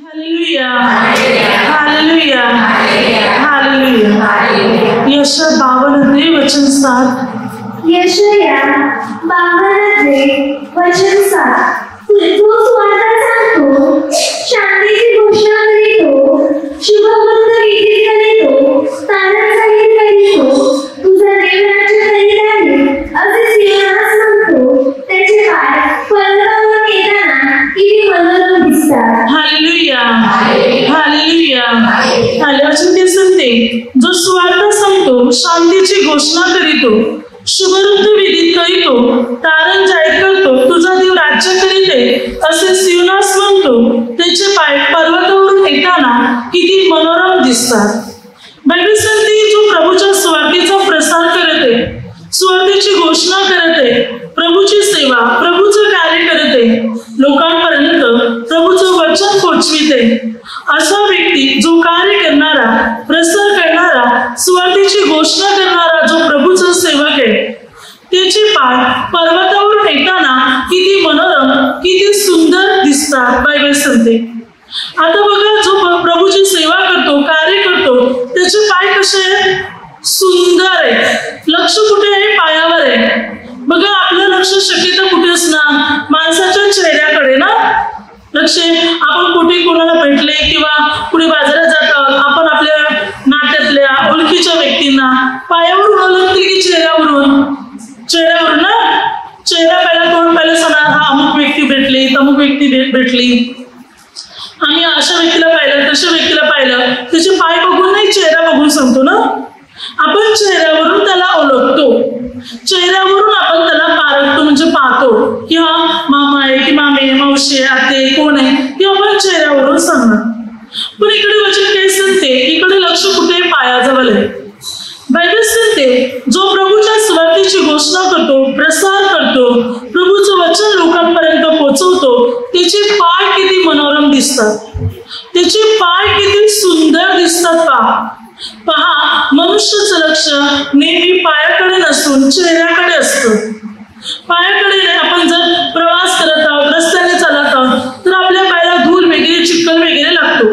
Hallelujah hallelujah hallelujah. यशया 52 वचन 7। यशया 52 वचन 7। तो सुवार्ता सांगतो, शांतीची घोषणा करीतो, शुभमंगल विधी करीतो, तारण संगीत करीतो, तुझा देव राज्य करीत आहे असे सिंहास म्हणतो। त्याचे पाय पर्वतावर येताना किती मनोरम दिसतात। Hallelujah hallelujah hallelujah. ते सांगते, जो सुवार्ता सांगतो, शांतीची घोषणा करीतो, शुभऋतू विधित करीतो, तारण जाहीर करतो, तुझा देव राज्य करीते असे सिंहास म्हणतो। त्याचे पाय पर्वतावरून येताना किती मनोरम दिसतात। बायबल सांगते, जो प्रभूच्या सुवार्तेचा प्रसार करते, सुवार्तेची घोषणा करते, प्रभूची सेवा, प्रभूचं कार्य करते, लोकांपर्यंत प्रभूचं वचन पोचविते, असा व्यक्ती, जो कार्य करणारा, प्रसार करणारा, सुवार्तेची घोषणा करणारा, जो प्रभूचा सेवक आहे, त्याचे पाय पर्वतावरून येताना किती मनोरम, किती सुंदर दिसतात। बायबल सांगते। आता बघा, जो प्रभूची सेवा करतो, कार्य करतो, त्याचे पाय कसे आहेत? सुंदर आहे। लक्ष कुठे आहे? पायावर आहे। बघा, आपलं लक्ष शक्यता कुठे असणार? माणसाच्या चेहऱ्याकडे ना लक्ष। आपण कुठे कोणाला भेटले किंवा कुठे बाजारात जातो, आपण आपल्या नात्यातल्या ओळखीच्या व्यक्तींना पायावरून ओळखते की चेहऱ्यावरून? चेहऱ्यावरून ना। चेहरा पहिला, तोंड पहिला सांगणार, हा अमुक व्यक्ती भेटली, तमुक व्यक्ती भेटली, आम्ही अशा व्यक्तीला पाहिलं, तशा व्यक्तीला पाहिलं। त्याचे पाय बघून नाही, चेहरा बघून सांगतो ना आपण। चेहऱ्यावरून त्याला ओळखतो, चेहऱ्यावरून आपण त्याला पारखतो, म्हणजे पाहतो की हा मामा आहे की मामे, मावशी आहे, आते कोण आहे, की आपण चेहऱ्यावरून सांगणार। पण इकडे वचन काय सांगते? इकडे लक्ष कुठे? पायाजवळ आहे। बायबल सांगते, जो प्रभूच्या सुवार्तेची घोषणा करतो, प्रसार करतो, प्रभूचं वचन लोकांपर्यंत पोहोचवतो, त्याचे पाय किती मनोरम दिसतात, त्याचे पाय किती सुंदर दिसतात। पहा, मनुष्याचं लक्ष नेहमी पायाकडे नसून चेहऱ्याकडे असतं। पायाकडे आपण जर प्रवास करत आहोत, रस्त्याने चालत आहोत, तर आपल्या पायाला धूळ वगैरे, चिखल वगैरे लागतो।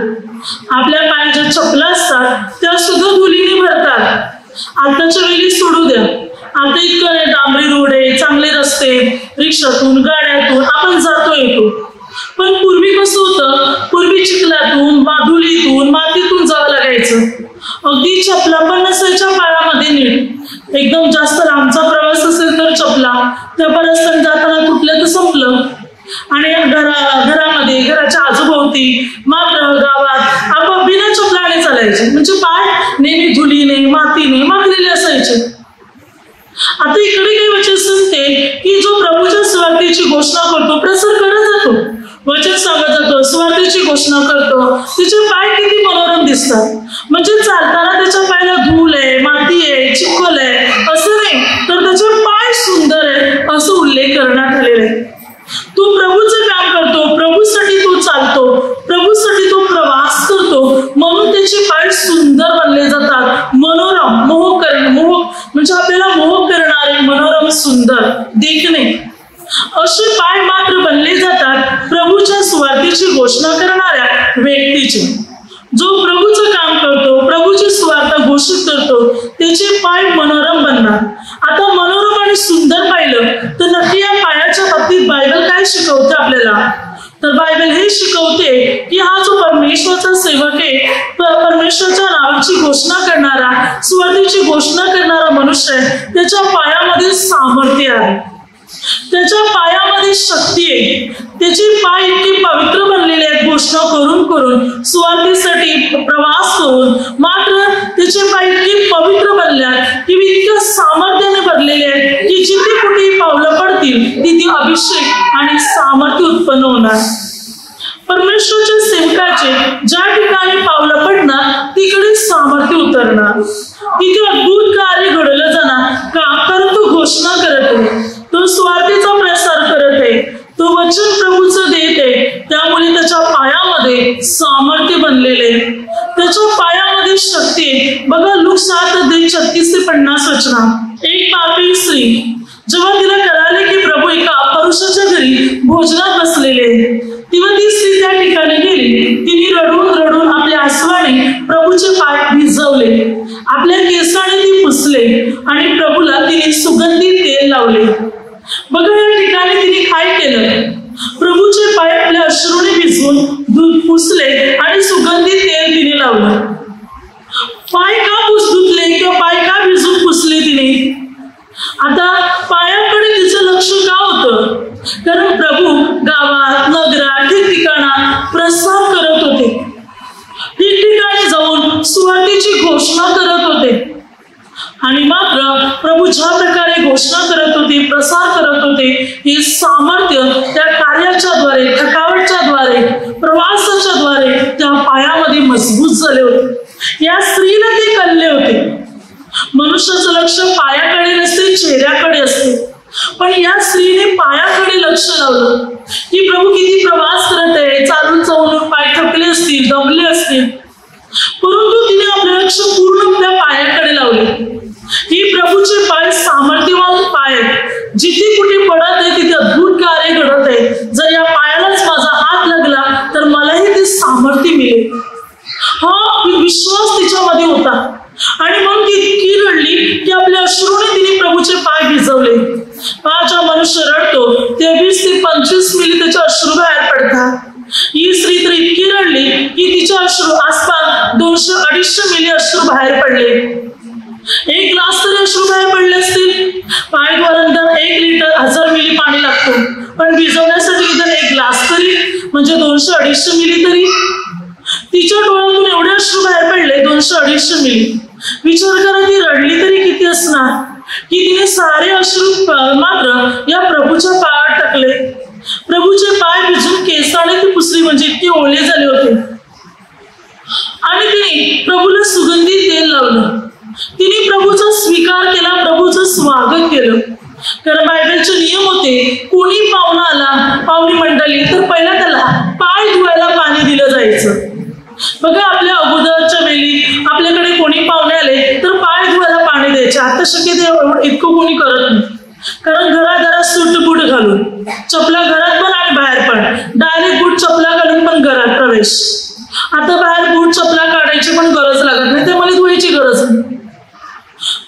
आपल्या पायात ज्या चपला असतात त्या सुद्धा धुळीने भरतात। आताच्या वेळी सोडू द्या, आता इतकं डांबरी रोड आहे, चांगले रस्ते, रिक्षातून, गाड्यातून आपण जातो येतो। पण पूर्वी कसं होतं? पूर्वी चिखलातून, धुळीतून, मातीतून जावं लागायचं। अगदी चपला पण नसायच्या पायामध्ये नीट। एकदम जास्त लांबचा प्रवास असेल तर चपला, त्या रस्त्याने जाताना कुठल्या तर संपलं, आणि घरामध्ये, घराच्या आजूभोवती, मात्र गावात आपण बिना चपलाने चालायचे, म्हणजे पाय नेहमी धुळीने, मातीने माखलेले असायचे। आता इकडे काही वचन सांगते की जो प्रभूच्या सुवार्तेची घोषणा करतो, प्रसार करत जातो, वचन सांगत जातो, सुवार्तेची घोषणा करतो, तिचे पाय किती मनोरम दिसतात। म्हणजे चालताना त्याच्या पायाला धूळ आहे, माती आहे, चिखल आहे असं नाही, तर त्याचे पाय सुंदर आहे असं उल्लेख करण्यात आलेला आहे। तू प्रभूचं काम करतो, प्रभूसाठी तो चालतो, प्रभूसाठी तो प्रवास करतो, म्हणून त्याचे पाय सुंदर बनले जातात, मनोरम, मोहक म्हणजे आपल्याला मोहक करणारे, मनोरम, सुंदर, देखणे असे पाय मात्र बनले जातात प्रभूच्या सुवार्तेची घोषणा करणाऱ्या व्यक्तीचे। जो प्रभूचं काम करतो, प्रभूची सुवार्ता घोषित करतो, त्याचे पाय मनोरम बनणार। आता मनोरम आणि सुंदर पाहिलं तर नक्की या पायाच्या बाबतीत बायबल काय शिकवते आपल्याला? तर बायबल हे शिकवते की हा जो परमेश्वराचा सेवक आहे, परमेश्वराच्या नावाची घोषणा करणारा, सुवार्तेची घोषणा करणारा मनुष्य आहे, त्याच्या पायामध्ये सामर्थ्य आहे, त्याच्या पायामध्ये शक्ती आहे, त्याचे पाय इतके पवित्र बनलेले आहेत घोषणा करून करून, सुवार्तेसाठी प्रवास करून, मात्र त्याचे पाय इतके पवित्र बनले आहेत की इतक्या सामर्थ्याने भरलेले आहेत की जिथे कुठे पावलं पडतील तिथे अभिषेक आणि सामर्थ्य उत्पन्न होणार। परमेश्वराच्या सेवकाचे ज्या ठिकाणी पावलं पडणार तिकडे सामर्थ्य उतरणार, तिथे अद्भुत कार्य घडवलं जाणार। का? कारण तो घोषणा करत आहे, तो स्वार्थीचा प्रसार करत आहे, तो वचन प्रभूचं देत आहे, त्यामुळे त्याच्या पायामध्ये सामर्थ्य बनलेले, त्याच्या पायामध्ये शक्ती आहे। बघा, लूक 7:36-50 वचनात, एक पापी स्त्री जेव्हा तिला कळाले की प्रभू एका पुरुषाच्या घरी भोजनात बसलेले, तेव्हा ती स्त्री त्या ठिकाणी गेली, तिने भिजवले, आपल्या केसाने ती पुसले आणि प्रभूला तिने सुगंधी तेल लावले. बघा या ठिकाणी तिने काय केलं, प्रभूचे पाय आपल्या अश्रूने भिजवून दूध पुसले आणि सुगंधी तेल तिने लावलं. पाय का धुतले किंवा पाय का भिजून पुसले तिने? आता पायाकडे तिचं लक्ष का होतं? कारण प्रभू गावात, नगरात, ठिकठिकाणात प्रसार करत होते, ठिकठिकाणी जाऊन सुवार्तेची घोषणा करत होते. आणि मात्र प्रभू ज्या प्रकारे घोषणा करत होते, प्रसार करत होते, हे सामर्थ्य त्या कार्याच्या द्वारे, थकावटच्या द्वारे, प्रवासाच्या द्वारे त्या पायामध्ये मजबूत झाले होते. या स्त्रीला ते कळले होते. मनुष्याचं लक्ष पायाकडे नसते, चेहऱ्याकडे असते, पण या स्त्रीने पायाकडे लक्ष लावलं की प्रभू किती प्रवास करत आहे, चालून चालून पाय थकले असतील, दमले असतील, परंतु तिने आपलं लक्ष पूर्ण आपल्या पायाकडे लावले. ही प्रभूचे पाय सामर्थ्यवान पाय आहेत, जिथे कुठे पडत आहे तिथे अद्भुत कार्य घडत आहे. जर या पायालाच माझा हात लागला तर मलाही ते सामर्थ्य मिळेल, हा विश्वास तिच्यामध्ये होता. आणि मग ती इतकी रडली की आपल्या अश्रूने तिने प्रभूचे पाय भिजवले. जेव्हा मनुष्य रडतो 23 ते 25 मिली त्याचे अश्रू बाहेर पडतात. ही स्त्री तर इतकी रडली की तिच्या अश्रू आसपास 200-250 मिली अश्रू बाहेर पडले. 1 ग्लास तरी अश्रू बाहेर पडले असतील. पाय धुवायनंतर 1 लिटर 1000 मिली पाणी लागतो, पण भिजवण्यासाठी जर 1 ग्लास तरी म्हणजे 200-250 मिली तरी. तिच्या डोळ्यातून एवढे अश्रू बाहेर पडले 200-250 मिली. विचार करा ती रडली तरी किती असणार की तिने सारे अश्रू मात्र या प्रभूच्या पायात टाकले. प्रभूचे पाय भिजून केसाने ती पुसली, म्हणजे इतके ओले झाले होते. आणि तिने प्रभूला सुगंधी तेल लावलं. तिने प्रभूचा स्वीकार केला, प्रभूचं स्वागत केलं. कारण बायबलचे नियम होते, कोणी पाहुणा आला, पाहुणी मंडळी, तर पहिला त्याला पाय धुवायला पाणी दिलं जायचं. बघा आपल्या अगोदरच्या वेळी आपल्याकडे कोणी पाहुणे आले तर पाय धुवायला पाणी द्यायचे. आता शक्यतो इतकं कोणी करत नाही, कारण घरात सूट बूट घालून, चपला घरात पण आणि बाहेर पण, डायरेक्ट बूट चपला घालून पण घरात प्रवेश. आता बाहेर बूट चपला काढायची पण गरज लागत नाही, त्यामुळे धुवायची गरज नाही.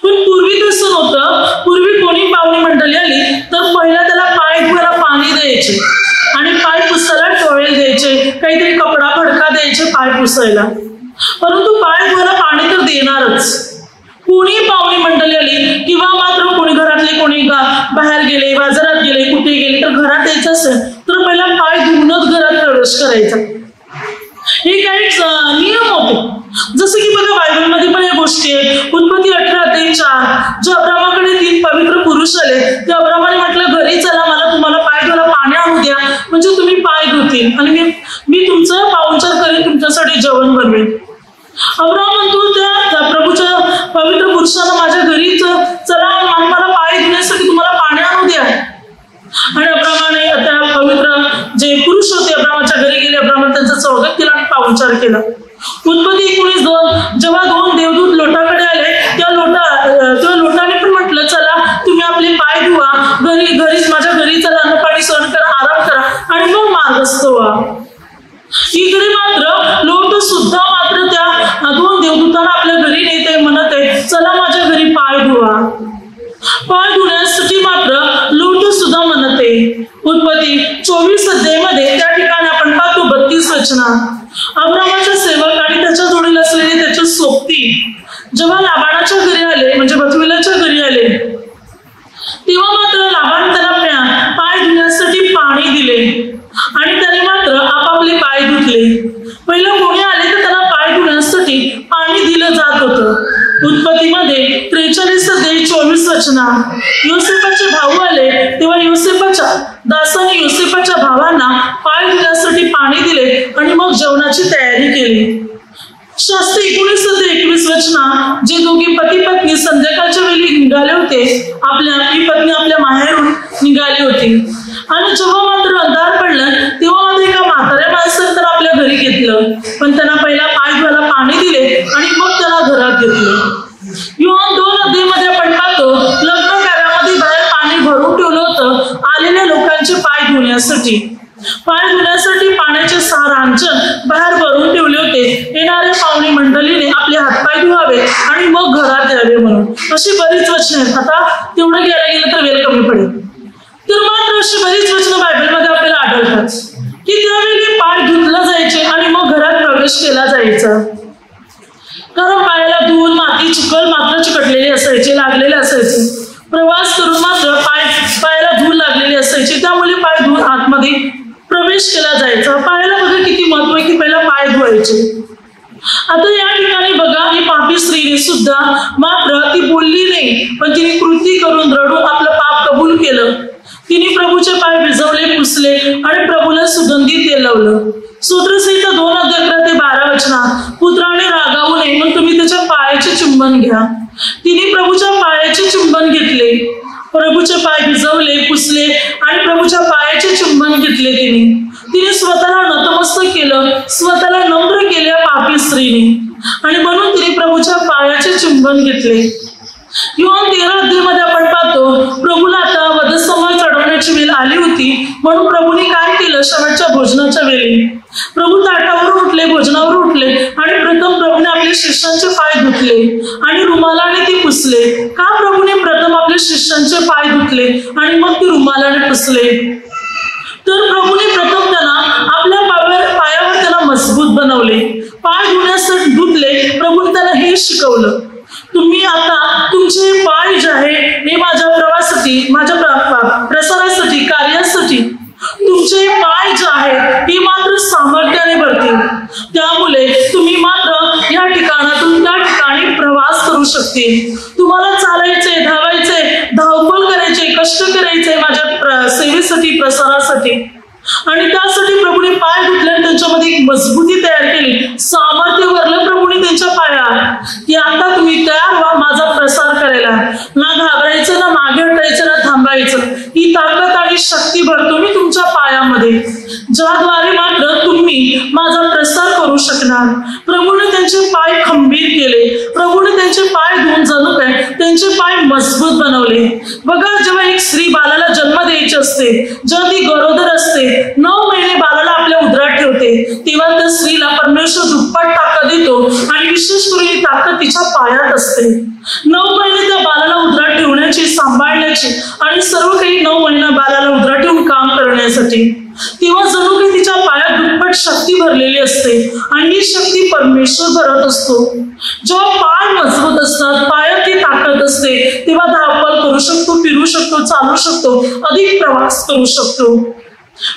पण पूर्वी तसं नव्हतं. पूर्वी कोणी पाहुणी मंडळी आली तर पहिला त्याला पाय धुवायला पाणी द्यायचे आणि पाय पुसायला टॉवेल द्यायचे, काहीतरी कपडा फडका द्यायचे पाय पुसायला. परंतु पाय धुवायला पाणी तर देणारच. कोणी पाहुणी मंडळी आली किंवा मात्र कोणी घरातले कोणी बाहेर गेले, बाजारात गेले, कुठे गेले तर घरात यायचं असेल तर पहिला पाय धुवूनच घरात प्रवेश करायचा. हे काही नियम होते. जसं की बघा बायबलमध्ये पण या गोष्टी आहेत. उत्पत्ती 18:4 जो अब्रामाकडे 3 पवित्र पुरुष आले, ते अब्रामाने म्हटलं घरी चला, मला तुम्हाला पाय धुवायला पाणी आणू द्या, म्हणजे तुम्ही पाय धुतील आणि मी तुमचं पाहुणचार करेन, तुमच्यासाठी जेवण बनवेन. अब्राम म्हणतो त्या प्रभूच्या पवित्र पुरुषांना माझ्या घरी चला, मला पाय धुण्यासाठी तुम्हाला पाणी आणू द्या. आणि अब्रामाने त्या पवित्र जे पुरुष होते अब्रामाच्या घरी गेले. अब्रामाने त्यांचं स्वागत केलं आणि पाहुणचार केला. उत्पत्ती 19:2 जेव्हा 2 देवदूत लोटाकडे आले, त्या लोटाने पण म्हटलं चला तुम्ही आपले पाय धुवा, घरीच माझ्या घरी चला, अन्न पाणी सहन करा, आराम करा आणि मग मार्गस्थ व्हा. इकडे मात्र लोट सुद्धा मात्र त्या 2 देवदूतांना आपल्या घरी नेते, म्हणत आहे चला माझ्या घरी पाय धुवा. पाय धुण्यासाठी मात्र लोट सुद्धा म्हणत आहे. उत्पत्ती 24 अध्यायामध्ये त्या ठिकाणी आपण पाहतो 32 वचना. अब्रामाच्या सेवक आणि त्याच्या जोडीला असलेले त्याचे सोबती जेव्हा लाबानाच्या घरी आले, म्हणजे बथुएलाच्या घरी आले, तेव्हा मात्र लाबान त्यांना पाय धुण्यासाठी पाणी दिले आणि त्याने मात्र आपापले पाय धुतले. पहिलं कोणी आले तर त्याला पाय धुण्यासाठी पाणी दिलं जात होतं. उत्पत्तीमध्ये 43 अध्याय 24 वचना. योसेफाचे भाऊ आले तेव्हा योसेफाच्या दासाने योसेफाच्या भावांना पाय धुण्यासाठी पाणी दिले आणि मग जेवणाची तयारी केली. शास्त्री 19 अध्याय 21 वचना. जे दोघे पती पत्नी संध्याकाळच्या वेळी निघाले होते, आपली पत्नी आपल्या माहेरून निघाली होती आणि जेव्हा मात्र अंधार पडला तेव्हा मात्र एका म्हाताऱ्या माणसाने तर आपल्या घरी घेतलं, पण त्यांना पहिला पाय धुवायला पाणी दिले आणि मग त्याला घरात घेतलं. योहान 2 अध्यायामध्ये आपण पाहतो लग्न कार्यामध्ये बाहेर पाणी भरून ठेवलं होतं आलेल्या लोकांचे पाय धुण्यासाठी. पाय धुण्यासाठी पाण्याचे 6 रांजण बाहेर भरून ठेवले होते. येणारे पाहुणे आणि मंडळीने आपले हातपाय धुवावे आणि मग घरात यावे म्हणून. अशी बरीच वचने आहेत. आता तेवढं घ्यायला गेलं तर वेळ कमी पडेल. तर मात्र अशी बरीच वचनं बायबलमध्ये आपल्याला आढळतात की त्यावेळी पाय धुतला जायचे आणि मग घरात प्रवेश केला जायचा. कारण पायाला धूळ, माती, चिखल मात्र चिकटलेले असायचे, लागलेले असायचे. प्रवास करून मात्र पायाला धूळ लागलेली असायची, त्यामुळे पाय धुवून आतमध्ये प्रवेश केला जायचा. पायाला बघा किती महत्व आहे की पहिला पाय धुवायचे. आता या ठिकाणी बघा ही पापी स्त्रीने सुद्धा मात्र ती बोलली नाही, पण तिने कृती करून रडून आपलं पाप कबूल केलं. तिने प्रभूचे पाय भिजवले, पुसले आणि प्रभूला सुगंधी तेल लावलं. स्तोत्रसंहिता 2:11-12 पुत्राने रागावू नये म्हणून तुम्ही त्याच्या पायाचे चुंबन घ्या. तिने प्रभूच्या पायाचे चुंबन घेतले, प्रभूचे पाय भिजवले, पुसले आणि प्रभूच्या पायाचे चुंबन घेतले. तिने स्वतःला नतमस्तक केलं, स्वतःला नम्र केल्या पापी स्त्रीने आणि म्हणून तिने प्रभूच्या पायाचे चुंबन घेतले. योहान 13 आपण पाहतो प्रभूला आता वधस्तंभावर चढवण्याची वेळ आली होती. म्हणून प्रभूने काय केलं, शेवटच्या भोजनाच्या वेळी प्रभू ताटावर उठले, भोजनावर उठले आणि प्रथम प्रभूने आपल्या शिष्यांचे पाय धुतले आणि रुमालाने ते पुसले. का प्रभूने प्रथम आपल्या शिष्यांचे पाय धुतले आणि मग ते रुमालाने पुसले? तर प्रभूने प्रथम त्यांना आपल्या पायावर त्यांना मजबूत बनवले, पाय धुण्यासाठी धुतले. प्रभूने त्यांना हे शिकवलं, तुम्ही आता तुमचे पाय जे आहे हे माझ्या प्रवासासाठी, माझ्या प्रसारासाठी, कार्यासाठी तुमचे पाय जे आहेत हे मात्र सामर्थ्याने भरतील. त्यामुळे तुम्ही मात्र या ठिकाणातून त्या ठिकाणी प्रवास करू शकते. तुम्हाला चालायचे, धावायचे, धावपळ करायचे, कष्ट करायचे माझ्या सेवेसाठी, प्रसारासाठी. आणि त्यासाठी प्रभूने पाय धुतले, त्यांच्यामध्ये एक मजबूती तयार केली, सामर्थ्य भरलं प्रभूने त्यांच्या पायात की आता तुम्ही तयार व्हा माझा प्रसार करायला. ना घाबरायचं, ना मागे हटायचं, ना थांबायचं. ही ताकद आणि शक्ती भरतो मी तुमच्या पायामध्ये, ज्याद्वारे मात्र तुम्ही माझा प्रसार करू शकणार. प्रभूने त्यांचे पाय खंबीर केले, प्रभूने त्यांचे पाय धुवून जणू काय त्यांचे पाय मजबूत बनवले. बघा, जेव्हा एक स्त्री बाळाला जन्म द्यायची असते, जेव्हा ती गरोदर असते, 9 महिने बाळाला आपल्या उदरात ठेवते, तेव्हा त्या स्त्रीला परमेश्वर दुप्पट ताकद देतो आणि विशेष करून ही ताकद तिच्या पायात असते. 9 महिने त्या बाळाला उदरात ठेवण्याची, सांभाळण्याची आणि सर्व काही 9 महिना बाळाला उदरात ठेवून काम करण्यासाठी. तेव्हा जणू काही तिच्या पायात दुप्पट शक्ती भरलेली असते आणि ही शक्ती परमेश्वर भरत असतो. जेव्हा पाय मजबूत असतात, पायात ती ताकद असते, तेव्हा धावपळ करू शकतो, फिरू शकतो, चालू शकतो, अधिक प्रवास करू शकतो.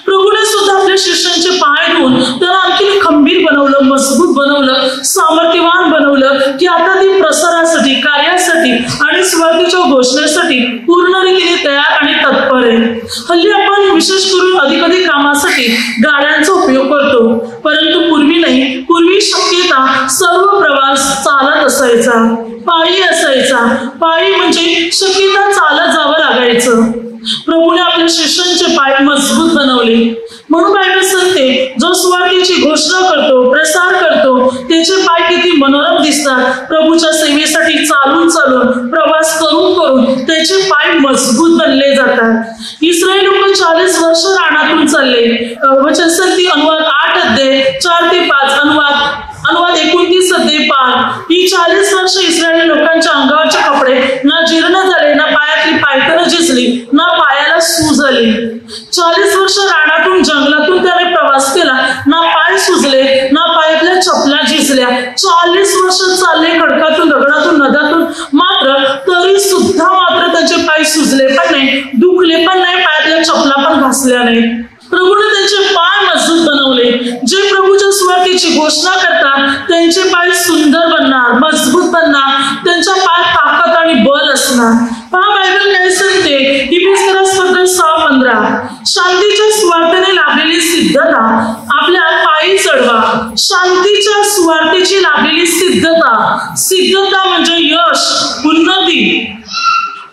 प्रभूने सुद्धा आपल्या शिष्यांचे पाय धुवून त्यांना आणखी खंबीर बनवलं, मजबूत बनवलं, सामर्थ्यवान बनवलं की आता ती प्रसारासाठी, कार्यासाठी आणि स्वार्थीच्या घोषणेसाठी पूर्ण रीतीने तयार आणि तत्पर आहे. हल्ली आपण विशेष करून अधिक कामासाठी गाड्यांचा उपयोग करतो, परंतु पूर्वी नाही. पूर्वी शक्यता सर्व प्रवास चालत असायचा, पायी असायचा. पायी म्हणजे शक्यता चालत जावं लागायचं. प्रभूने आपल्या शिष्यांचे पाय मजबूत बनवले. म्हणून बायबल सांगते, जो सुवार्तेची घोषणा करतो, प्रसार करतो, त्याचे पाय किती मनोरम दिसतात. प्रभूच्या सेवेसाठी चालून चालून, प्रवास करून करून त्याचे पाय मजबूत बनले जातात. इस्रायल लोक 40 वर्ष रानातून चालले. वचन संहिता अनुवाद 8:4-5, अनुवाद 29:5. ही 40 वर्ष इस्रायली लोकांच्या अंगावरचे कपडे ना जीर्ण झाले, ना पायातली पायतनं झिजली, ना पायाला सूज आली. 40 वर्ष रानातून, जंगलातून त्याने प्रवास केला, ना पाय सुजले, ना पायातल्या चपला झिजल्या. 40 वर्ष चालले खडकातून, दगडातून, नद्यातून, मात्र तरी सुद्धा मात्र त्याचे पाय सुजले पण नाही, दुखले पण नाही, पायातल्या चपला पण घासल्या नाही. प्रभूने त्यांचे पाय मजबूत बनवले. जे प्रभूच्या सुवार्तेची घोषणा करतात त्यांचे पाय सुंदर बनणार, मजबूत बनणार, त्यांच्या पायात ताकद आणि बल असणार. पहा बायबल काय सांगते, इफिसियन्स 6:15, शांतीच्या सुवार्तेने लाभलेली सिद्धता आपल्या पायी चढवा. शांतीच्या सुवार्तेची लाभलेली सिद्धता म्हणजे यश, उन्नती,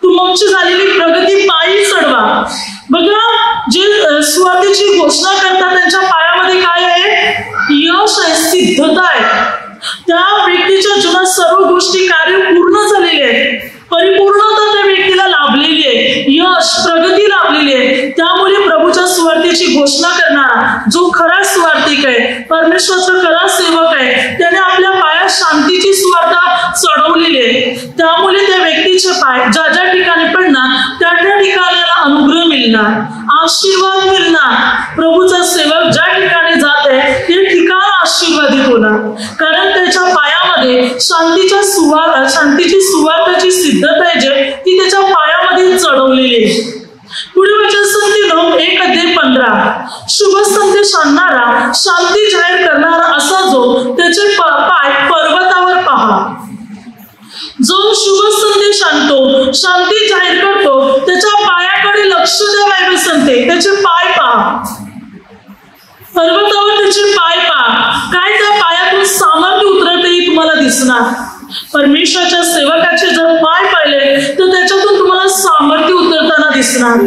तुमची झालेली प्रगती पायी चढवा. बघा, जे सुवार्तेची घोषणा करतात त्यांच्या पायामध्ये काय आहे? यश आहे, सिद्धता आहे. त्या व्यक्तीच्या जीवनात सर्व गोष्टी, कार्य पूर्ण झालेले आहेत, परिपूर्णता त्या व्यक्तीला लाभलेली आहे, यश, प्रगती लाभलेली आहे. त्यामुळे प्रभूच्या सुवार्तेची घोषणा करणारा जो खरा सुवार्तिक आहे, परमेश्वराचा खरा सेवक आहे, त्याने आपल्या पायात चढवलेली आहे, त्यामुळे त्या व्यक्तीचे पाय ज्या ज्या ठिकाणी पडणार त्या त्या ठिकाणी अनुग्रह मिळणार, आशीर्वाद मिळणार. प्रभूचा सेवक ज्या ठिकाणी जात आहे ते ठिकाण आशीर्वादित होणार, कारण त्याच्या पायामध्ये शांतीची सुवार्ताची सिद्धता आहे जे ती त्याच्या पायामध्ये चढवलेली आहे. पुढे वचन संगती 1:15 शुभ संदेश आणणारा, शांती जाहीर करणारा असा जो त्याचे पाय पर्वतावर पहा. जो शुभ संदेश आणतो, शांती जाहीर करतो, त्याच्या पायाकडे लक्ष द्या. बायबल सांगते त्याचे पाय पहा, पर्वतावर त्याचे पाय पहा. काय त्या पायातून सामर्थ्य उतरतही तुम्हाला दिसणार. परमेश्वराच्या सेवकाचे जर पाय पाहिले तर त्याच्यातून तुम्हाला सामर्थ्य उतरताना दिसणार,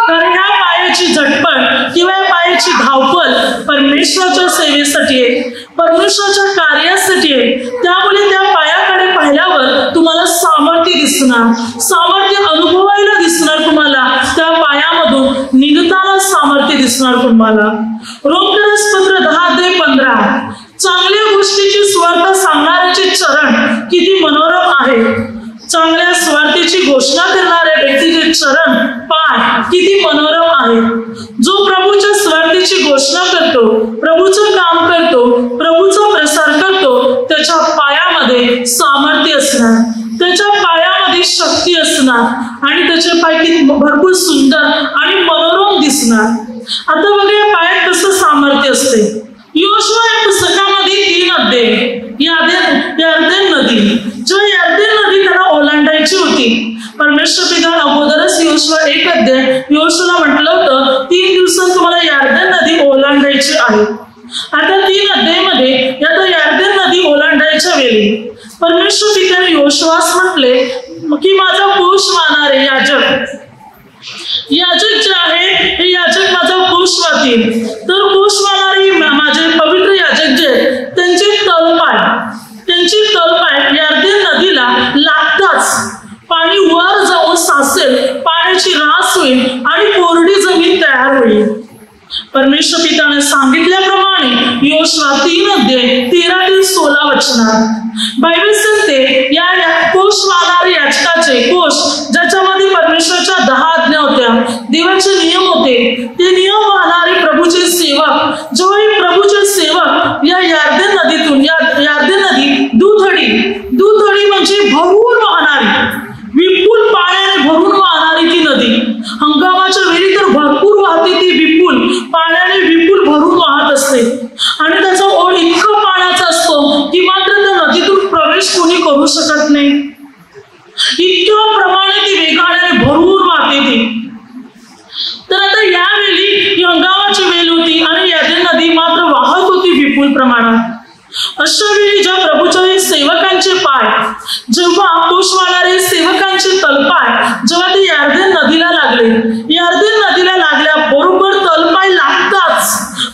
कारण ह्या पायाची झटपट किंवा या पायाची धावपळ परमेश्वराच्या सेवेसाठी आहे, परमेश्वराच्या कार्यासाठी आहे. त्यामुळे त्या पायाकडे पाहिल्यावर तुम्हाला सामर्थ्य दिसणार, सामर्थ्य अनुभवायला दिसणार, तुम्हाला त्या पायामधून निघताना सामर्थ्य दिसणार तुम्हाला. रोमकरसपत्र 10:15 चांगल्या गोष्टीची सुवार्ता सांगणाऱ्याचे चरण किती मनोरम आहे. चांगल्या स्वार्थीची घोषणा करणाऱ्या व्यक्तीचे चरण पाय किती मनोरम आहे. जो प्रभूच्या स्वार्थीची घोषणा करतो, प्रभूचं काम करतो, प्रभूचा प्रसार करतो, त्याच्या पायामध्ये सामर्थ्य असणार, त्याच्या पायामध्ये शक्ती असणार आणि त्याचे पाय किती भरपूर सुंदर आणि मनोरम दिसणार. आता बघा या पायात कसं सामर्थ्य असते. योशुआ या पुस्तकामध्ये 3 अध्याय यर्दन नदी, जो यर्दन नदी त्यांना ओलांडायची होती. परमेश्वर पिता अगोदरच योशुआ 1 अध्याय योशुआला म्हटलं होतं 3 दिवसात तुम्हाला यर्दन नदी ओलांडायची आहे. आता 3 अध्यायामध्ये आता यर्दन नदी ओलांडायच्या वेळी परमेश्वर पित्याने योशुआस म्हटले की माझा कोष वाहणारे याजक जे आहे हे याजक माझा कोष वाहतील. तर कोष वाहणारे माझे पवित्र याजक जे त्यांची तलपाय यर्दन नदीला लागताच पाणी वर जाऊन साचेल, पाण्याची रास होईल आणि कोरडी जमीन तयार होईल. परमेश्वर पिताने सांगितल्याप्रमाणे योशुआ 3 अध्याय 13-16 वचनात बायबल सांगते या कोष वाहणारे याजकाचे कोष, ज्याच्यामध्ये परमेश्वराच्या 10 आज्ञा होत्या, देवाचे नियम होते, ते नियम वाहणारे प्रभूचे सेवक, जेव्हा हे प्रभूचे सेवक या यर्दन नदीतून यर्दन नदी दुथडी म्हणजे भरून वाहणारी, विपुल पाण्याने भरून वाहणारी ती नदी. हंगामाच्या वेळी तर भरपूर वाहते ती, विपुल पाण्याने विपुल भरून वाहत असते आणि त्याचा ओढ इतका पाण्याचा असतो की मात्र त्या नदीतून प्रवेश कोणी करू शकत नाही. इतक्या प्रमाणे ती वेगाने भरून वाहते ती. तर आता यावेळी हंगामाची वेळ होती आणि यर्दन नदी मात्र वाहत होती विपुल प्रमाणात. अशा वेळी ज्या प्रभूच्या सेवकांचे पाय, जेव्हा कोष वाहणारे सेवकांचे तलपाय जेव्हा ते यर्दन नदीला लागले, यर्दन नदीला लागल्याबरोबर तलपाय लागताच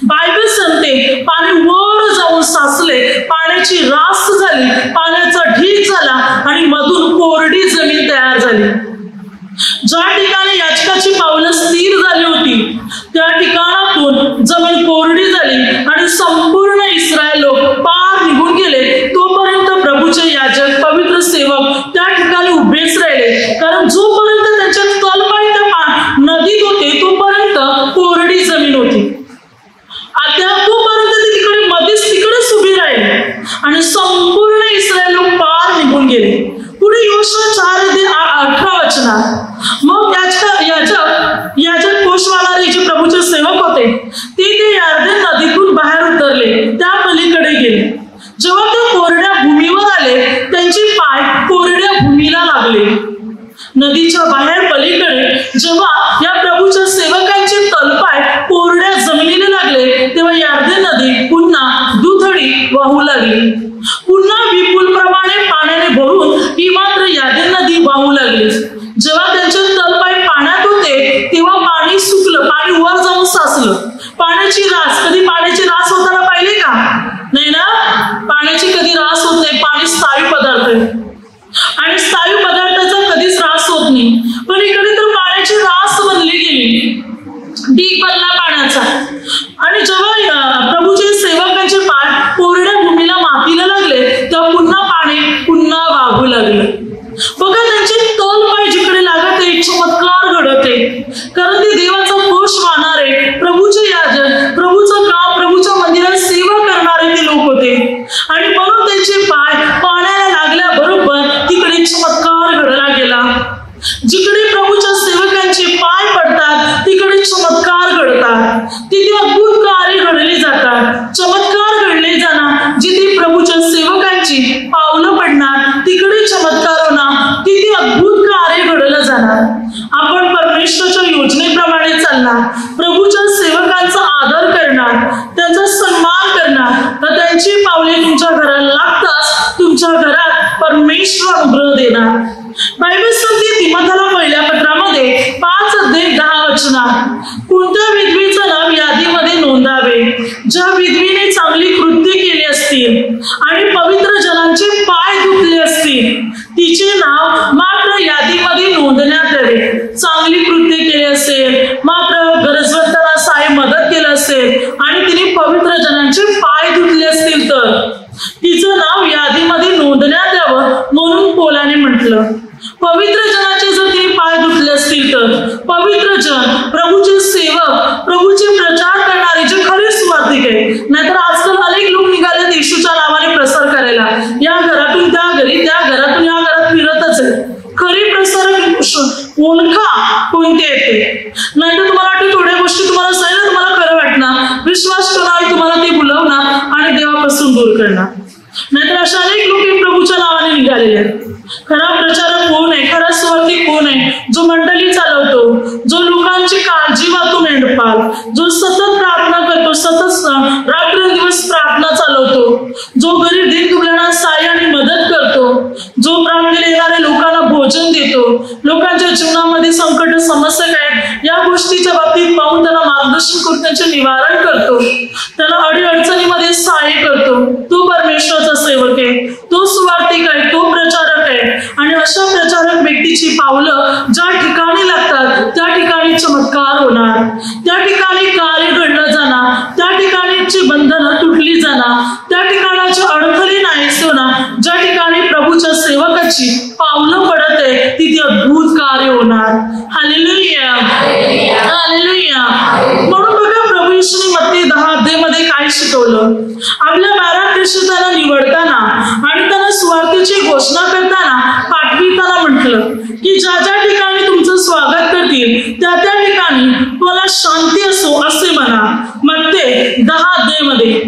बायबल सांगते पाणी वर जाऊन साचले, पाण्याची रास झाली, पाण्याचा ढीग झाला आणि मधून कोरडी जमीन तयार झाली. ज्या ठिकाणी याजकाची पावलं स्थिर झाली होती त्या ठिकाणातून जमीन कोरडी झाली आणि संपूर्ण इस्रायल लोक पार निघून गेले. तोपर्यंत प्रभूचे याजक पवित्र सेवक त्या ठिकाणी उभेच राहिले, कारण जोपर्यंत त्यांच्या तलपाय त्या नदीत होते तोपर्यंत कोरडी जमीन होती. आता तोपर्यंत ते तिकडेच उभे राहिले आणि संपूर्ण इस्रायल लोक पार निघून गेले. पुढे योशुआ 4:18 वचनात मग याजक कोष वाहणारे जे प्रभूचे सेवक होते ते यर्दन नदीतून बाहेर उतरले, त्या पलीकडे गेले. जेव्हा ते कोरड्या भूमीवर आले त्यांचे पाय कोरड्या भूमीला लागले. नदीच्या बाहेर पलीकडे जेव्हा या प्रभूच्या सेवकांचे तलपाय कोरड्या जमिनीला लागले तेव्हा यर्दन नदी पुन्हा दुथडी वाहू लागली. पुन्हा विपुल प्रमाणे पाण्याने भरून ही मात्र यर्दन नदी वाहू लागली. जेव्हा त्यांचे तलपाय पाण्यात होते तेव्हा पाणी सुकलं, पाणी वर जाऊन साचलं. पाण्याची रास, कधी पाण्याची रास होताना पाहिले का? नाही ना, पाण्याची कधी रास होत नाही. पाणी स्थायू पदार्थ आहे आणि स्थायू पदार्थाचा कधीच रास होत नाही. पण इकडे तर पाण्याची रास बनली गेली, ढीग बनला पाण्याचा. आणि जेव्हा प्रभूचे सेवकांचे पाय कोरड्या भूमीला मातीला लागले तेव्हा पुन्हा पाणी वाहू लागले. प्रभूच्या सेवकांचा आदर करणार, त्यांचा सन्मान करणार, तर त्यांची पावले तुमच्या घराला लागताच तुमच्या घरात परमेश्वर अनुग्रह देणार. बायबल सांगते तिमोथेला पहिल्या पत्रामध्ये 5:10 कोणत्या विधवेचं नाव यादीमध्ये नोंदावे ज्या विधवेने चांगली कृत्य केली असतील आणि पवित्र जनांचे पाय धुतले असतील, तिचे नाव मात्र यादीमध्ये नोंदण्यात यावे. चांगली कृत्य केली असेल, मात्र गरजवंतांना सहाय्य मदत केलं असेल आणि तिने पवित्र जनांचे पाय धुतले असतील तर तिचं नाव यादीमध्ये नोंदण्यात यावं म्हणून पौलाने म्हटलं. पवित्र जनाचे जर तिने पाय धुतले असतील तर पवित्र जन प्रभूचे सेवक, प्रभूचे प्रचार करणारे जे खरे सुवार्थिक आहे. नाहीतर आजकाल अनेक लोक निघाले येशूच्या नावाने प्रसार करायला, या घरातून त्या घरी, त्या घरातून या घरात फिरतच आहे. खरे प्रसारक ओळखा कोणते येते. नाहीतर तुम्हाला वाटते थोड्या गोष्टी तुम्हाला सांगितलं तुम्हाला खरं वाटणार, विश्वास करणार, तुम्हाला ते बुलवणार आणि देवापासून दूर करणार. नाहीतर अशा अनेक लोक प्रभूच्या नावाने निघालेले आहेत. खरा प्रचारक कोण आहे, खरा सुवार्थिक कोण आहे? जो मंडळी चालवतो, जो लोकांची काळजी वाहतो मेंढपाल, जो सतत प्रार्थना करतो, सतत रात्रंदिवस प्रार्थना चालवतो, जो गरीब दीनदुबळ्यांना सहाय्य आणि मदत करतो, जो प्रार्थनेला येणाऱ्या लोकांना भोजन देतो, लोकांच्या जीवनामध्ये संकट समस्या काय या गोष्टीच्या बाबतीत पाहून त्यांना मार्गदर्शन करून त्यांचे निवारण करतो, त्यांना अडीअडचणीमध्ये सहाय्य करतो, तो परमेश्वराचा सेवक आहे, तो सुवार्थिक आहे, तो प्रचारक आहे. आणि अशा प्रचारक व्यक्तीची पावलं ज्या ठिकाणी लागतात त्या ठिकाणी चमत्कार होणार, त्या ठिकाणी कार्य घडलं जाणार, त्या ठिकाणीची बंधनं तुटली जाणार, त्या ठिकाणाचे अडथळे नाहीसे होणार. ज्या ठिकाणी प्रभूच्या सेवकाची पावलं पडत आहे तिथे अद्भुत कार्य होणार. Hallelujah, hallelujah. म्हणून बघा प्रभू येशूने मत्ती 10:10 काय शिकवलं. आपल्या 12 प्रेषितांना निवडताना आणि त्यांना सुवार्तेची घोषणा करताना पाठविताना म्हटलं की ज्या ज्या ठिकाणी तुमचं स्वागत करतील त्या त्या ठिकाणी तुम्हाला शांती असो असे म्हणा. मत्ती 10:10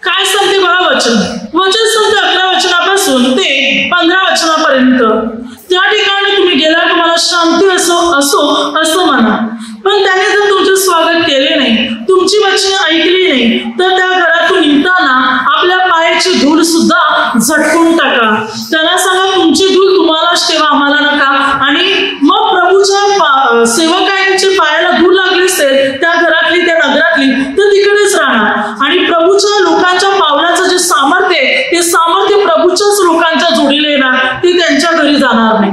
काय सांगते बघा वचन सांगते 11 वचनापासून ते 15 वचनापर्यंत. त्या ठिकाणी तुम्ही गेल्यावर तुम्हाला शांती असो असं म्हणा. पण त्याने जर तुमचे स्वागत केले नाही, तुमची वचने ऐकली नाही, तर त्या घरातून निघताना आपल्या पायाची धूळ सुद्धा झटकून टाका. त्याला सांगा तुमची धूळ तुम्हालाच ठेवा, आम्हाला नका. आणि मग प्रभूच्या सेवकांच्या पायाला धूळ लागली असेल त्या घरातली, त्या नगरातली, तर तिकडेच राहणार. आणि प्रभूच्या लोकांच्या पावलाचं जे सामर्थ्य आहे ते सामर्थ्य प्रभूच्याच लोकांच्या जोडीला येणार, ते त्यांच्या घरी जाणार नाही.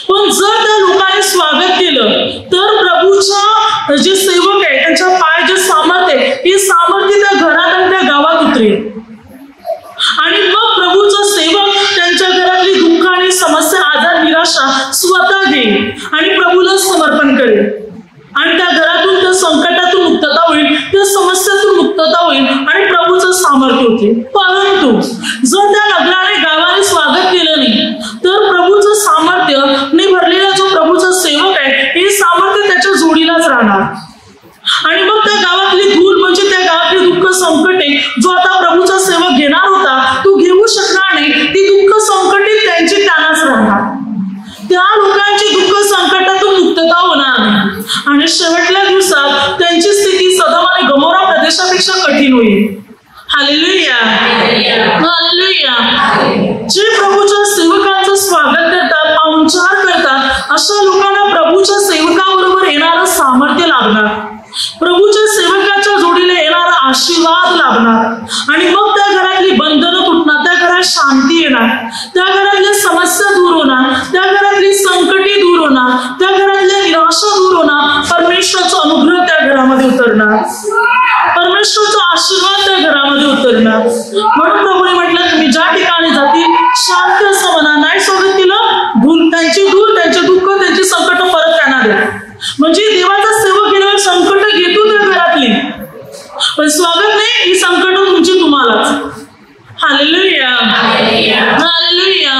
पण जर त्या लोकांनी स्वागत केलं तर प्रभूच्या जे सेवक आहे त्यांच्या पाय जे सामर्थ्य आहे हे सामर्थ्य त्या घरात आणि त्या गावात उतरेल. आणि मग प्रभूचा सेवक त्यांच्या घरातली दुःख आणि समस्या, आजार, निराशा स्वतः घेईल आणि प्रभूला समर्पण करेल. आणि त्या घरातून त्या संकटातून मुक्तता होईल, त्या समस्यातून मुक्तता होईल आणि प्रभूचं सामर्थ्य होते. परंतु जर त्या नगराने गावाने स्वागत केलं नाही तर प्रभूचं सामर्थ्य भरलेला जो प्रभूचा सेवक आहे हे सामर्थ्य त्याच्या जोडीलाच राहणार. आणि मग त्या गावातली धूळ म्हणजे त्या गावातली दुःख संकटे जो आता प्रभूचा सेवक घेणार होता तो घेऊ शकणार नाही. ती दुःख संकटे त्यांची त्यांनाच राहणार. त्या लोकांची दुःख संकटातून मुक्तता होणार नाही आणि शेवटल्या दिवसात त्यांची स्थिती सदोम आणि गमोरा प्रदेशापेक्षा कठीण होईल. Hallelujah, hallelujah. जे प्रभूच्या सेवकांचं स्वागत करतात, पाहुणचार करतात, अशा लोकांना प्रभूच्या सेवकाबरोबर येणारं सामर्थ्य लाभणार, प्रभूच्या सेवकाच्या जोडीला येणारा आशीर्वाद लाभणार. आणि मग त्या घरातली बंधनं तुटणार, त्या घरात शांती येणार, त्या घरातल्या समस्या दूर होणार, त्या घरातली संकटे दूर होणार, त्या घरातल्या निराशा दूर होणार. परमेश्वराचा अनुग्रह त्या घरामध्ये उतरणार, परमेश्वराचा आशीर्वाद त्या घरामध्ये उतरणार. म्हणून प्रभूने म्हटलं तुम्ही ज्या ठिकाणी जातील शांत असं म्हणा. नाही स्वागत केलं धूल, त्यांची धूल, त्यांचे दुःख, त्यांची संकट परत त्यांना द्या. म्हणजे देवाचा सेवक गेल्यावर संकट घेतो त्या घरातली, पण स्वागत नाही, ही संकट तुमची तुम्हालाच. Hallelujah, hallelujah, hallelujah.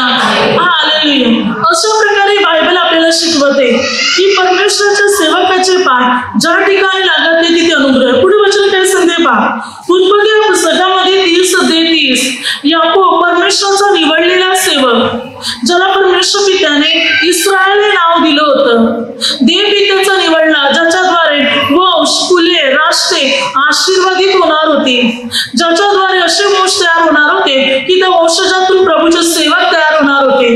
अशा प्रकारे बायबल आपल्याला शिकवते की परमेश्वराच्या सेवकाचे पाय ज्या ठिकाणी लागत नाही तिथे अनुग्रह. पुढे वचन काय सांगते पहा. उत्पत्ती पुस्तकामध्ये 30:30 याकोब परमेश्वराचा निवडलेला सेवक ज्याला परमेश्वर पित्याने इस्रायल हे नाव दिलं होतं, देव पित्याचा निवडला ज्याच्याद्वारे व राष्ट्रे आशीर्वादित होणार होती, ज्याच्याद्वारे असे वंश तयार होणार होते की त्या वंशजातून प्रभूचे सेवक तयार होणार होते.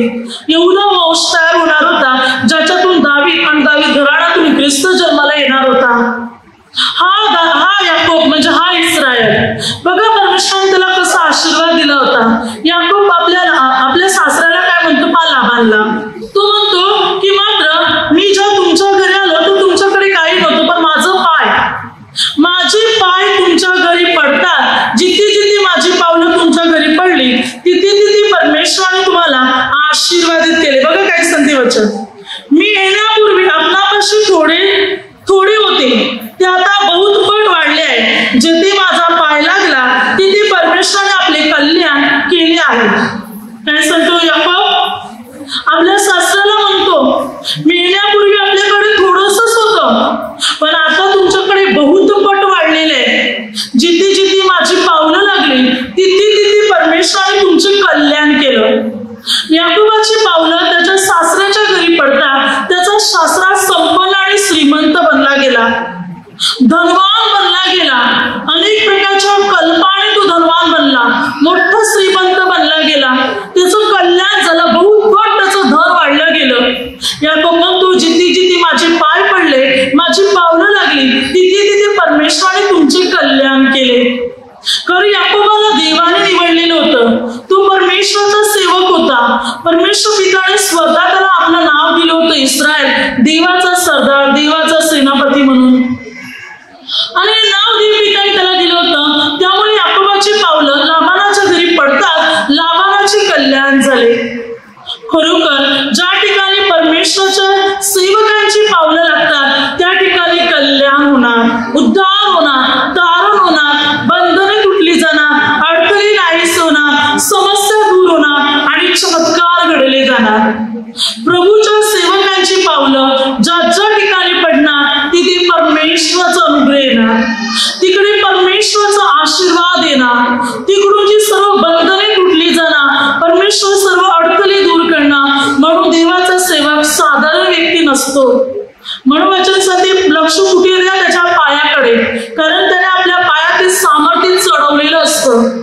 एवढा वंश तयार होणार होता ज्याच्यातून दावीद आणि दावीद घराण्यातून ख्रिस्त जन्माला येणार होता. हा याकोब म्हणजे हा इस्रायल. बघा परमेश्वराने त्याला कसा आशीर्वाद दिला होता. याकोब आपल्या सासऱ्याला काय म्हणतो, लाबानला तो म्हणतो की मात्र मी जेव्हा तुमच्या घरी आलो तर तुमच्याकडे काही नव्हतं, पण माझे पाय तुमच्या घरी पडतात. जिथे जिथे माझी पावलं तुमच्या घरी पडली तिथे तिथे परमेश्वराने तुम्हाला आशीर्वादित केले. बघा काय संधी वचन, मी येण्यापूर्वी आपणापाशी थोडे होते, ते आता बहुत पट वाढले आहे. जेथे माझा पाय लागला तिथे परमेश्वराने आपले कल्याण केले आहे. काय सांगतो याकोब आपल्या सासऱ्याला म्हणतो, मी येण्यापूर्वी आपल्याकडे थोडंसंच होतं, पण आता तुमच्याकडे बहुत पट वाढलेले आहे. जिथे जिथे माझी पावलं लागली तिथे तिथे परमेश्वराने तुमचे कल्याण केलं. याकोबाची पावलं त्याच्या सासऱ्याच्या घरी पडतात. त्याचा सासरा संपन्न आणि श्रीमंत बनला गेला, धनवान बनला गेला. अनेक प्रकारच्या कल्पाने तो धनवान बनला, मोठा श्रीमंत बनला गेला. त्याचं कल्याण झालं, बहुपट त्याचं धन वाढलं गेलं. याकोब म्हणतो, जिथे जिथे माझे पाय पडले, माझी पावलं लागली, तिथे तिथे परमेश्वराने तुमचे कल्याण केले. कारण याकोबाला देवाने निवडलेलं होतं, तो परमेश्वराचा सेवक होता. परमेश्वर पिताने स्वतः त्याला आपलं नाव दिलं होतं इस्रायल, देवाचा सरदार, देवाचा सेनापती म्हणून. आणि नाव देव पिताने त्याला दिलं होतं. त्यामुळे याकोबाची पावलं लाबानाच्या घरी पडतात, लाबानाचे कल्याण झाले. खरोखर ज्या ठिकाणी परमेश्वराच्या सेवकांची पावलं लागतात त्या ठिकाणी कल्याण होणार, उद्धार होणार, तारण होणार, बंधने तुटली जाणार, अडथळे नाहीसे होणार, समस्या दूर होणार आणि चमत्कार घडले जाणार. प्रभूच्या सेवकांची पावलं ज्या ज्या ठिकाणी पडणार तिथे परमेश्वराचा अनुग्रह येणार, तिकडे परमेश्वराचा आशीर्वाद येणार, तिकडून जी सर्व बंधने तुटली जाणार, परमेश्वर सर्व अडथळे दूर करणार. म्हणून देवाचा सेवक साधारण व्यक्ती नसतो. म्हणून वचनासाठी लक्ष कुठे द्या, त्याच्या पायाकडे, कारण त्याने आपल्या पायात ते सामर्थ्य चढवलेलं असतं.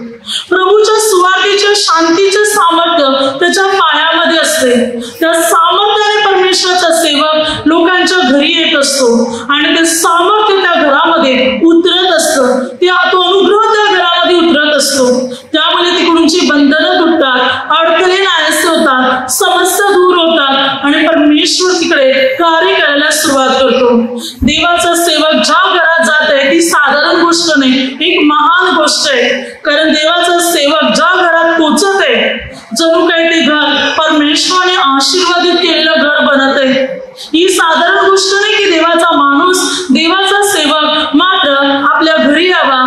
प्रभूच्या सुवार्तेच्या शांतीचे सामर्थ्य त्याच्या पायामध्ये असते. त्या सामर्थ्याने परमेश्वराचा सेवक लोकांच्या घरी येत असतो आणि ते सामर्थ्य त्या घरामध्ये उतरत असतं, तो अनुग्रह त्या घरामध्ये उतरत असतो. त्यामुळे तिकडूनची बंधनं तुटतात, अडथळे नाहीसे होतात, समस्या दूर होतात आणि परमेश्वर तिकडे कार्य करायला सुरुवात करतो. देवाचा सेवक ज्या घरात जात आहे ती साधारण गोष्ट नाही, एक महान गोष्ट आहे. कारण देवाचा सेवक ज्या घरात पोचत आहे जणू काही ते घर परमेश्वराने आशीर्वादित केलेलं घर बनत आहे. ही साधारण गोष्ट नाही की देवाचा माणूस, देवाचा सेवक मात्र आपल्या घरी यावा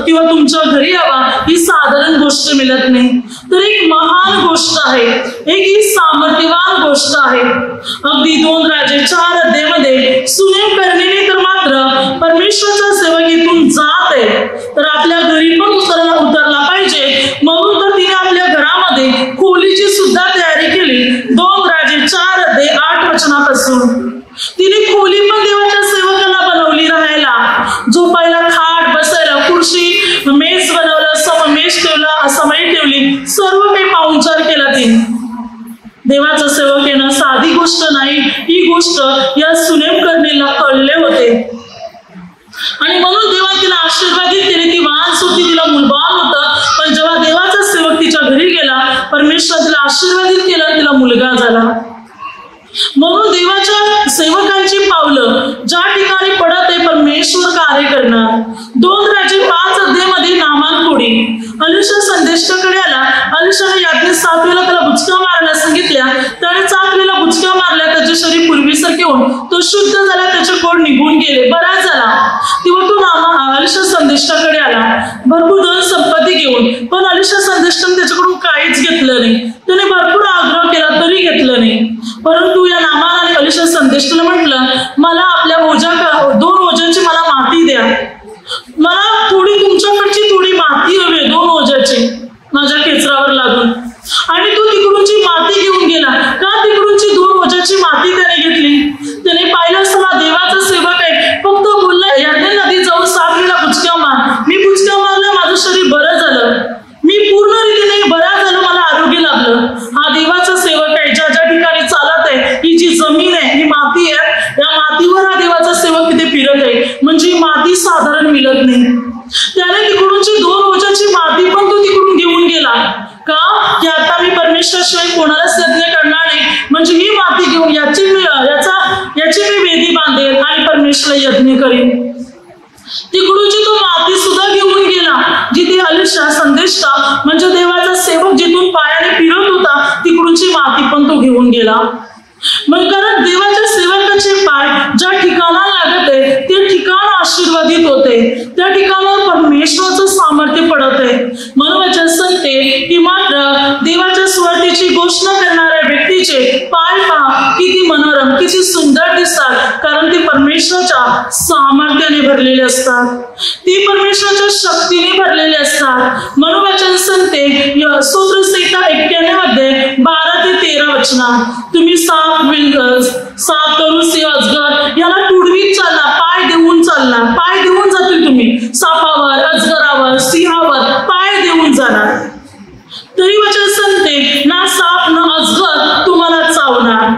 किंवा तुमच्या घरी यावा, ही साधारण गोष्ट मिळत नाही. तर एक महान गोष्ट आहे, एक ही सामर्थ्यवान गोष्ट आहे. अगदी 2 राजे 4 अध्यायामध्ये सुनेम करणे तर मात्र परमेश्वराचा सेवक इथून जात आहे तर आपल्या घरी पण उतरला पाहिजे. म्हणून तर तिने आपल्या घरामध्ये खोलीची सुद्धा तयारी केली. 2 राजे 4 अध्याय 8 वचनापासून तिने खोली पण देवाच्या सेवकाला बनवली राहायला. झोपायला खाट, बसायला खुर्ची, मेज बनवलं, सममेश ठेवला, समय ठेवली, सर्व काही पाहुणचार केला. तिने देवाचा सेवक येणं साधी गोष्ट नाही, ही गोष्ट या सुनेम करणेला कळले होते. आणि म्हणून देवा तिला आशीर्वादित केले. ती वाहन होती, तिला मुलबाळ होतं, पण जेव्हा देवाचा सेवक तिच्या घरी गेला परमेश्वर तिला आशीर्वादित केला, तिला मुलगा झाला. म्हणून देवाच्या सेवकांची पावलं ज्या ठिकाणी पडत आहे परमेश्वर कार्य करणार. 2 राजे 5 अध्यायामध्ये नामान कोडी अलिशा संदेष्टाकडे आला. अलिशाने याज्ञेत 7 वेळेला त्याला बुचका मारायला सांगितल्या. त्याने 7 वेळेला बुचका मारल्या. त्याचे शरीर पूर्वीसारखे होऊन तो शुद्ध झाला, त्याचे कोड निघून गेले, बराच झाला. तेव्हा तो अलिशा संदेष्टाकडे आला भरपूर धन संपत्ती घेऊन, पण अलिशा संदेष्टाने त्याच्याकडून काहीच घेतलं नाही. त्याने भरपूर आग्रह केला तरी घेतलं नाही. परंतु या नामान आणि अलिशा संदेष्टाला म्हटलं, मला आपल्या 2 ओझ्यांची मला माती द्या, मला तुमच्याकडची थोडी माती हवी, 2 ओझ्याची माझ्या खेचरावर लागून. आणि तो तिकडूनची माती घेऊन गेला. का तिकडूनची 2 ओझ्याची माती त्याने घेतली. त्याने पाहिलं असताना देवाचा सेवक आहे, फक्त बोलला याज्ञेत नदी जाऊन 7 अलिशा यज्ञ करीन. तिकडूनची तो माती सुद्धा घेऊन गेला, जिथे अलिशा संदेष्टा म्हणजे देवाचा सेवक जिथून पायाने फिरत होता तिकडूनची माती पण तो घेऊन गेला. मग कारण देवाच्या सेवकाचे पाय ज्या ठिकाणाला लागत आहे ते ठिकाण आशीर्वादित होते, त्या ठिकाणावर परमेश्वराचं सामर्थ्य पडत आहे. म्हणून वचन सांगते की मात्र देवाच्या सुवार्तेची घोषणा करणाऱ्या व्यक्तीचे पाय पहा किती मनोरम, किती सुंदर दिसतात, कारण ते परमेश्वराच्या सामर्थ्याने भरलेले असतात, ते परमेश्वराच्या शक्तीने भरलेले असतात. म्हणून वचन सांगते स्तोत्रसंहिता 91 मध्ये 12 ते 13 वचनात तुम्ही साप तरुण सिंह अजगर याला तुडवीत चालला, पाय देऊन चालला, पाय देऊन जातील तुम्ही सापावर, अजगरावर, सिंहावर पाय देऊन जाणार. तरी वचन सांगते ना साप ना अजगर तुम्हाला चावणार.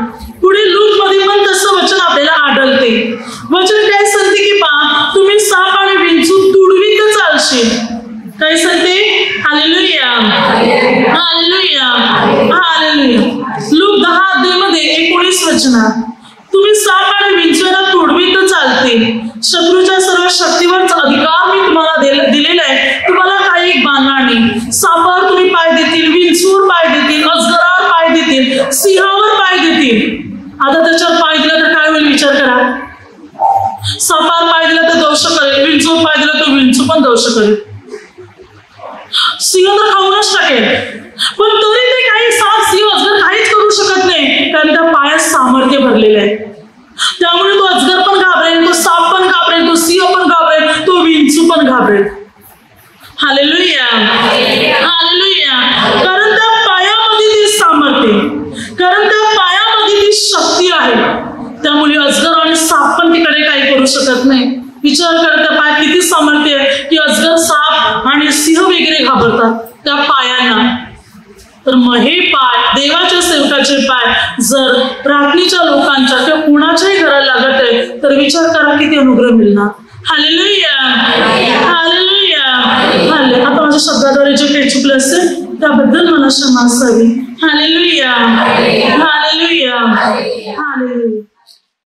पुढे लूक मध्ये पण तसं वचन आपल्याला आढळते. वचन काय सांगते की पहा तुम्ही साप आणि विंचू तुडवीत चालशील. काय सांगते? Hallelujah, hallelujah, hallelujah. लूक 10 मध्ये 19 वचनात तुम्ही साप आणि विंचूला तुडवीत चालतील. शत्रूच्या सर्व शक्तीवर अधिकार मी तुम्हाला दिलेला आहे, तुम्हाला काही एक बांधणार नाही. सापावर तुम्ही पाय देतील, विंचूवर पाय देतील, अजगरावर पाय देतील, सिंहावर पाय देतील. आता त्याच्यावर पाय दिला तर काय होईल विचार करा. सापावर पाय दिला तर दंश करेल, विंचूवर पाय दिला तर विंचू पण दंश करेल, सिंह तर खाऊनच टाकेल. पण तरी ते काही साप सिंह अजगर काहीच करू शकत नाही, कारण त्या पायात सामर्थ्य भरलेले आहे. त्यामुळे तो अजगर पण घाबरेल, तो साप पण घाबरेल, तो सिंह पण घाबरेल, तो विंचू पण घाबरेल. Hallelujah, hallelujah. कारण त्या पायामध्ये ती सामर्थ्य, कारण त्या पायामध्ये ती शक्ती आहे. त्यामुळे अजगर आणि साप पण तिकडे काही करू शकत नाही. विचार करता पाय किती सामर्थ्य आहे की अजगर, साप आणि सिंह वगैरे घाबरतात त्या पायांना. तर मग हे पाय, देवाच्या सेवकाचे पाय जर प्रार्थनेच्या लोकांच्या किंवा कुणाच्याही घराला लागत आहे तर विचार करा किती अनुग्रह मिळणार. Hallelujah, hallelujah, hallelujah. आता माझ्या शब्दाद्वारे जे काही चुकलं असेल त्याबद्दल मला क्षमा असावी. Hallelujah, hallelujah, hallelujah.